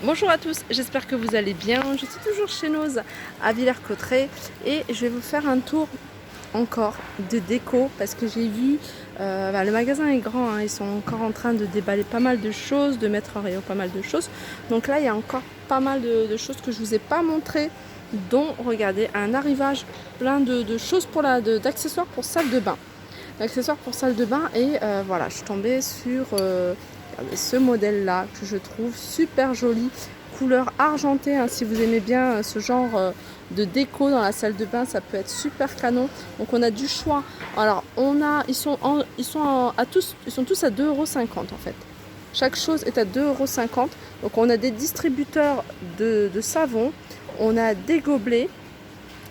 Bonjour à tous, j'espère que vous allez bien. Je suis toujours chez Noz à Villers-Cotterêts et je vais vous faire un tour encore de déco parce que j'ai vu, le magasin est grand, hein, ils sont encore en train de déballer pas mal de choses, de mettre en rayon pas mal de choses. Donc là il y a encore pas mal de choses que je vous ai pas montrées, dont regardez un arrivage plein de choses pour d'accessoires pour salle de bain. D'accessoires pour salle de bain et voilà, je suis tombée sur ce modèle là que je trouve super joli, couleur argentée, hein, si vous aimez bien ce genre de déco dans la salle de bain, ça peut être super canon. Donc on a du choix. Alors ils sont tous à 2,50 € en fait. Chaque chose est à 2,50 €. Donc on a des distributeurs de savon, on a des gobelets.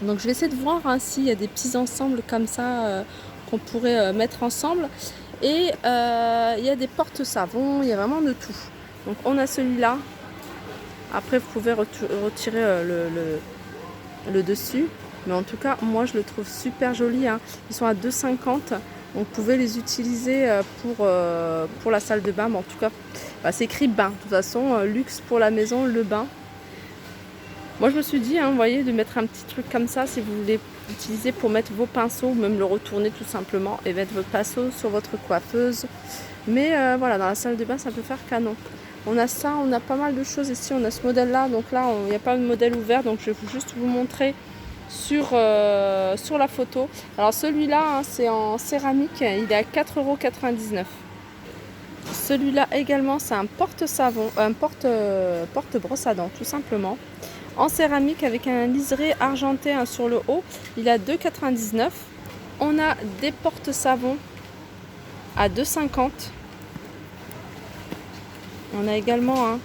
Donc je vais essayer de voir s'il y a des petits ensembles comme ça qu'on pourrait mettre ensemble. Et il y a des porte-savons, il y a vraiment de tout. Donc on a celui-là. Après vous pouvez retirer le dessus. Mais en tout cas moi je le trouve super joli, hein. Ils sont à 2,50 €. Donc vous pouvez les utiliser pour la salle de bain. Mais en tout cas c'est écrit bain. De toute façon luxe pour la maison, le bain. Moi je me suis dit, vous voyez, de mettre un petit truc comme ça si vous voulez utiliser pour mettre vos pinceaux ou même le retourner tout simplement et mettre votre pinceau sur votre coiffeuse. Mais voilà, dans la salle de bain ça peut faire canon. On a ça, on a pas mal de choses ici, on a ce modèle là, donc là il n'y a pas de modèle ouvert, donc je vais juste vous montrer sur la photo. Alors celui-là c'est en céramique, il est à 4,99 €. Celui-là également c'est un porte-savon, un porte-brosse à dents tout simplement. En céramique avec un liseré argenté sur le haut, il est à 2,99 €. On a des porte-savons à 2,50 €. On a également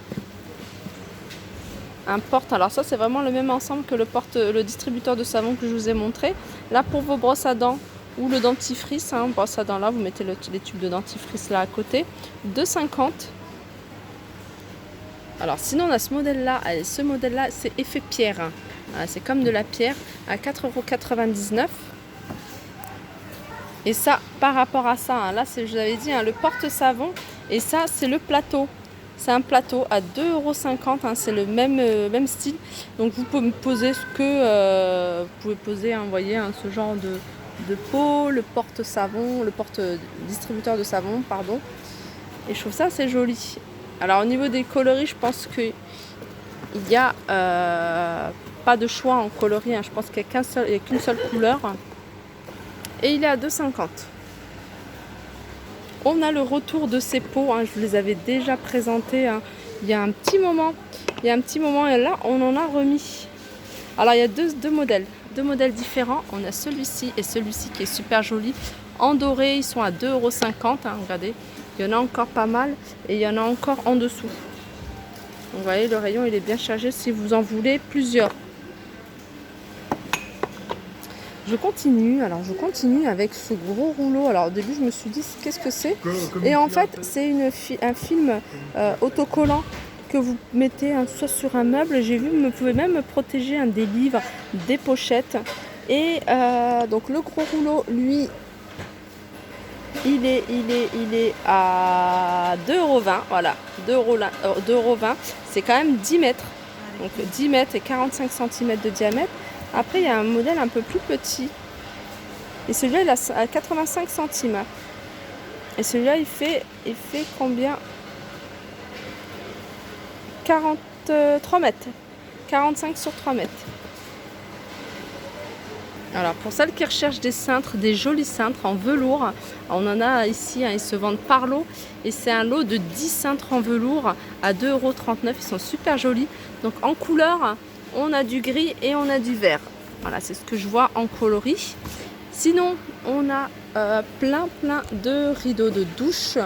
un porte. Alors ça c'est vraiment le même ensemble que le distributeur de savon que je vous ai montré. Là pour vos brosses à dents ou le dentifrice, brosse à dents là, vous mettez les tubes de dentifrice là à côté, 2,50 €. Alors sinon on a ce modèle là, c'est effet pierre, c'est comme de la pierre, à 4,99 €. Et ça par rapport à ça, là je vous avais dit le porte-savon, et ça c'est le plateau, c'est un plateau à 2,50 €, c'est le même style. Donc vous pouvez poser ce que vous pouvez poser, vous voyez, ce genre de pot, le porte-savon, le porte-distributeur de savon, pardon. Et je trouve ça assez joli. Alors au niveau des coloris, je pense qu'il n'y a pas de choix en coloris, je pense qu'il n'y a qu'une seule couleur. Et il est à 2,50 €. On a le retour de ces pots, je vous les avais déjà présentés il y a un petit moment. Et là on en a remis. Alors il y a deux modèles différents. On a celui-ci et celui-ci qui est super joli. En doré, ils sont à 2,50 €, regardez. Il y en a encore pas mal et il y en a encore en dessous. Donc, vous voyez, le rayon il est bien chargé si vous en voulez plusieurs. Je continue avec ce gros rouleau. Alors au début je me suis dit qu'est-ce que c'est, et en fait c'est un film autocollant que vous mettez soit sur un meuble. J'ai vu, vous pouvez même protéger des livres, des pochettes. Et donc le gros rouleau, lui, il est à 2,20 €. Voilà, 2,20 €. C'est quand même 10 mètres. Donc 10 mètres et 45 cm de diamètre. Après, il y a un modèle un peu plus petit. Et celui-là, il est à 85 cm. Et celui-là, il fait combien? 43 mètres. 45 sur 3 mètres. Alors, pour celles qui recherchent des cintres, des jolis cintres en velours, on en a ici, ils se vendent par lot. Et c'est un lot de 10 cintres en velours à 2,39 €. Ils sont super jolis. Donc, en couleur, on a du gris et on a du vert. Voilà, c'est ce que je vois en coloris. Sinon, on a plein de rideaux de douche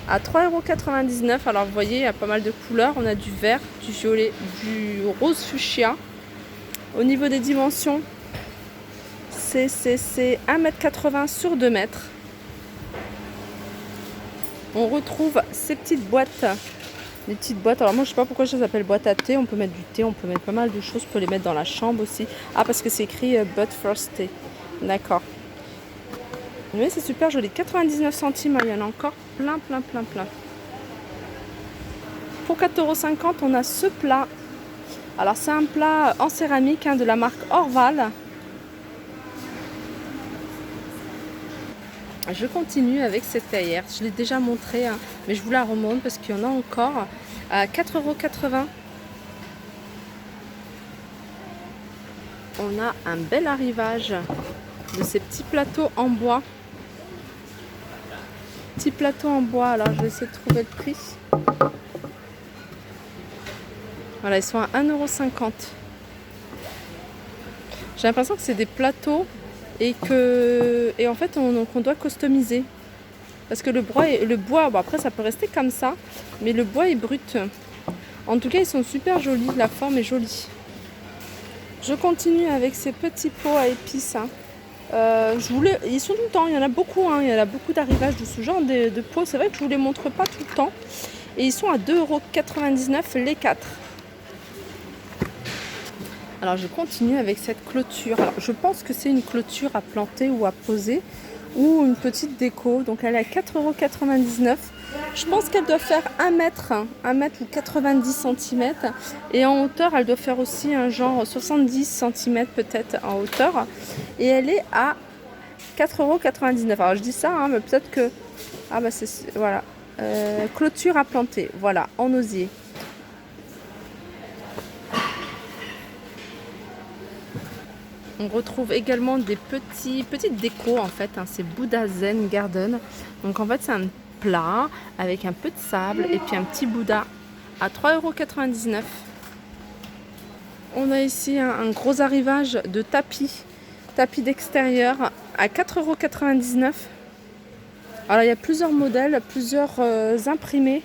à 3,99 €. Alors, vous voyez, il y a pas mal de couleurs. On a du vert, du violet, du rose fuchsia. Au niveau des dimensions, c'est 1,80 m sur 2 mètres. On retrouve ces petites boîtes. Les petites boîtes, alors moi je sais pas pourquoi je les appelle boîtes à thé. On peut mettre du thé, on peut mettre pas mal de choses, on peut les mettre dans la chambre aussi. Parce que c'est écrit but first thé. D'accord. Mais c'est super joli, 99 centimes, il y en a encore plein. Pour 4,50 €, on a ce plat. Alors c'est un plat en céramique de la marque Orval. Je continue avec cette théière. Je l'ai déjà montré, mais je vous la remonte parce qu'il y en a encore. À 4,80 €. On a un bel arrivage de ces petits plateaux en bois. Petits plateaux en bois. Alors je vais essayer de trouver le prix. Voilà, ils sont à 1,50 €. J'ai l'impression que c'est des plateaux et en fait on doit customiser. Parce que le bois, bon après ça peut rester comme ça, mais le bois est brut. En tout cas, ils sont super jolis, la forme est jolie. Je continue avec ces petits pots à épices. Ils sont tout le temps, il y en a beaucoup, il y en a beaucoup d'arrivages de ce genre de pots. C'est vrai que je ne vous les montre pas tout le temps. Et ils sont à 2,99 € les 4. Alors je continue avec cette clôture. Alors, je pense que c'est une clôture à planter ou à poser ou une petite déco. Donc elle est à 4,99 €. Je pense qu'elle doit faire 1 mètre ou 90 cm. Et en hauteur, elle doit faire aussi un genre 70 cm peut-être en hauteur. Et elle est à 4,99 €. Alors je dis ça, mais peut-être que... Ah bah c'est... Voilà. Clôture à planter. Voilà, en osier. On retrouve également des petites décos en fait, c'est Bouddha Zen Garden. Donc en fait c'est un plat avec un peu de sable et puis un petit Bouddha à 3,99 €. On a ici un gros arrivage de tapis d'extérieur à 4,99 €. Alors il y a plusieurs modèles, plusieurs imprimés.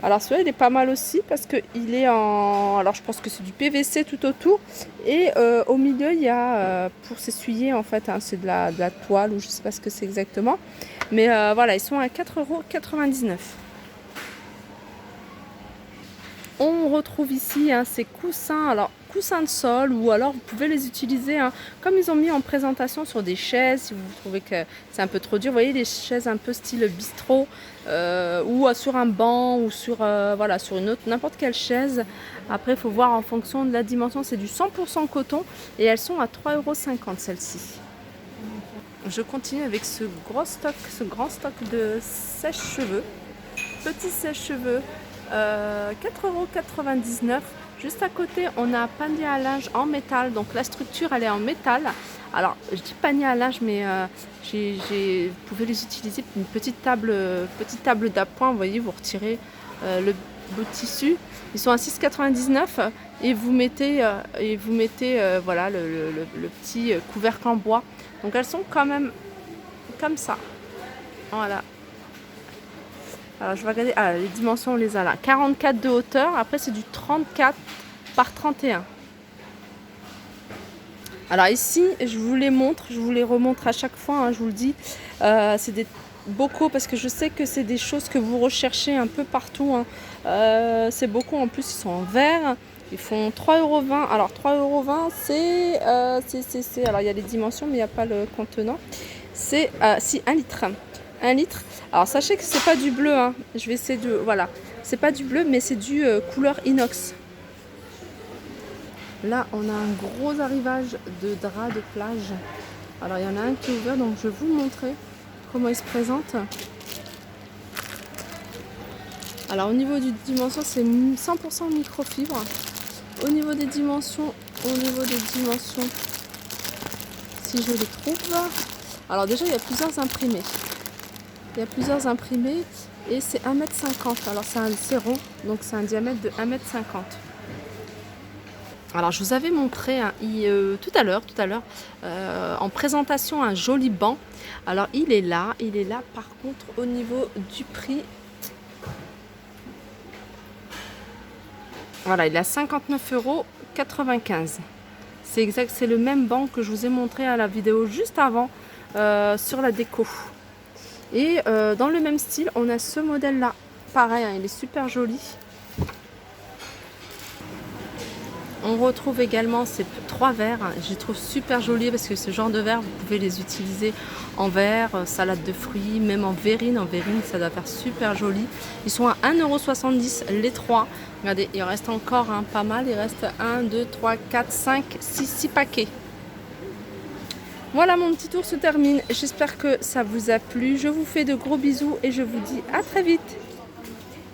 Alors celui-là il est pas mal aussi parce qu'il est en... Alors je pense que c'est du PVC tout autour. Et au milieu il y a pour s'essuyer en fait, c'est de la toile ou je sais pas ce que c'est exactement. Mais voilà, ils sont à 4,99 €. On retrouve ici ces coussins, alors coussins de sol, ou alors vous pouvez les utiliser comme ils ont mis en présentation sur des chaises si vous trouvez que c'est un peu trop dur. Vous voyez les chaises un peu style bistrot, ou sur un banc ou sur voilà, sur une autre, n'importe quelle chaise. Après il faut voir en fonction de la dimension. C'est du 100% coton et elles sont à 3,50 € celles-ci. Je continue avec ce grand stock de sèche-cheveux, petits sèche-cheveux. 4,99 €. Juste à côté, on a un panier à linge en métal. Donc la structure, elle est en métal. Alors, je dis panier à linge, mais vous pouvez les utiliser pour une petite table d'appoint. Vous voyez, vous retirez le bout de tissu. Ils sont à 6,99 € et vous mettez, voilà, le petit couvercle en bois. Donc elles sont quand même comme ça. Voilà. Alors je vais regarder, les dimensions on les a là, 44 de hauteur, après c'est du 34 par 31. Alors ici je vous les montre, je vous les remontre à chaque fois, je vous le dis, c'est des bocaux parce que je sais que c'est des choses que vous recherchez un peu partout. Ces bocaux en plus ils sont en verre, ils font 3,20 €. Alors 3,20 €, alors il y a les dimensions mais il n'y a pas le contenant, c'est 1 litre. 1 litre. Alors sachez que c'est pas du bleu, je vais essayer de... Voilà, c'est pas du bleu mais c'est du couleur inox. Là on a un gros arrivage de draps de plage. Alors il y en a un qui est ouvert, donc je vais vous montrer comment il se présente. Alors au niveau du dimension, c'est 100% microfibre. Au niveau des dimensions, si je les trouve... Alors déjà il y a plusieurs imprimés. Et c'est 1,50 m. Alors c'est un rond, donc c'est un diamètre de 1,50 m. Alors je vous avais montré tout à l'heure en présentation un joli banc. Alors il est là par contre au niveau du prix. Voilà, il est à 59,95 €. C'est exact, c'est le même banc que je vous ai montré à la vidéo juste avant sur la déco. Et dans le même style, on a ce modèle là. Pareil, il est super joli. On retrouve également ces 3 verres, je les trouve super jolis parce que ce genre de verre, vous pouvez les utiliser en verre, salade de fruits, même en verrine. En verrine, ça doit faire super joli. Ils sont à 1,70 € les 3. Regardez, il reste encore pas mal. Il reste 1, 2, 3, 4, 5, 6 paquets. Voilà, mon petit tour se termine. J'espère que ça vous a plu. Je vous fais de gros bisous et je vous dis à très vite.